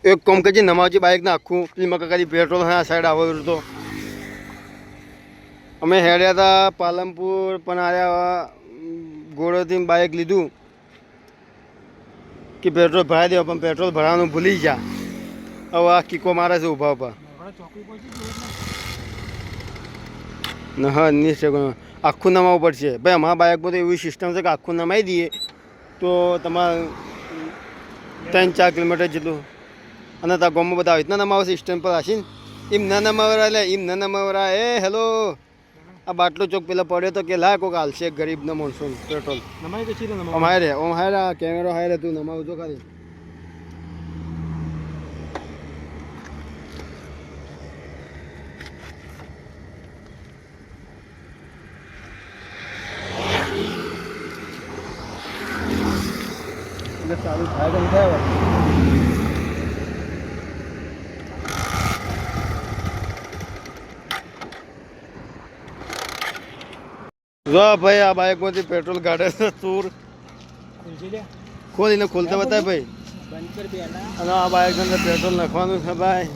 એક કોમ કરજે નમાવજી બાઇકને આખું પેલી મકાકાજી પેટ્રોલ હા સાઈડ આવેલું તો અમે હેડ્યા હતા પાલનપુર પણ આવ્યા ગોળોથી બાઇક લીધું કે પેટ્રોલ ભરાઈ દેવા પણ પેટ્રોલ ભરવાનું ભૂલી ગયા. હવે આ કીકો મારે છે ઊભા ઊભા હા નિશ્ચય આખું નમાવવું પડશે ભાઈ. અમારા બાઇકમાં તો એવી સિસ્ટમ છે કે આખું નમાવી દઈએ તો તમારે 3-4 કિલોમીટર જેટલું અને ત્યાં ગામમાં બધા રીતના નમાવશે સ્ટેન્ડ પર આવીને એમ ના નમાવરા એટલે એમ ના નમાવરા. એ હેલો આ બાટલો ચોક પેલા પડ્યો તો કે લાય કોક હાલશે ગરીબના માણસો પેટ્રોલ હાય રે ઓમ હાય રે કેમેરો હાય રે તું નમાવજો ખાલી. સારું થાય તો થાય જો ભાઈ આ બાઇકમાંથી પેટ્રોલ કાઢે છે ચૂર ખોલીને ખોલતા બતાય ભાઈ. અને આ બાઇકની અંદર પેટ્રોલ નાખવાનું છે ભાઈ.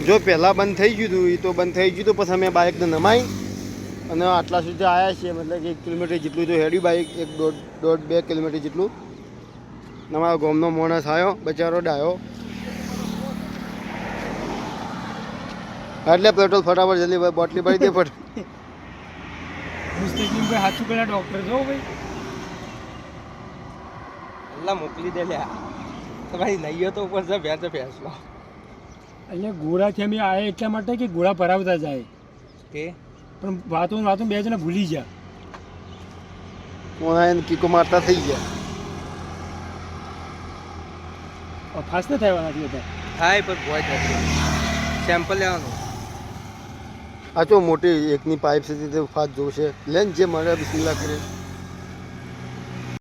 જો પહેલાં બંધ થઈ ગયું હતું એ તો બંધ થઈ ગયું તો પછી અમે બાઇકને નમાઈ અને આટલા સુધી આવ્યા છીએ. મતલબ કે 1 કિલોમીટર જેટલું તો હેડ્યું બાઇક 1.5-2 કિલોમીટર જેટલું. અમારા ગામનો માણસ આવ્યો બચારો ડાયો એટલે પેટ્રોલ ફટાફટ જલ્દી ભાઈ બોટલી ભરી દે ફટ. હાથું પેલા ડોક્ટર જો ભાઈ અલ્લા મોકલી દે લ્યા તમારી નહીયો તો ઉપર છે ફેસલો અહીંયા ઘોડાથી અમે આવ્યા એટલા માટે કે ઘોડા ભરાવતા જાય કે પણ વાતો બે જણા ભૂલી ગયા. ઓનલાઈન કીકો મારતા થઈ ગયા. ફાસ્ટ ન થવાના હતા થાય પણ ભોય થશે સેમ્પલ લેવાનું. આ જો મોટી એકની પાઇપ છે તે ફાસ્ટ જોશે લેન જે મળે બિસ્મિલ્લાહ કરે.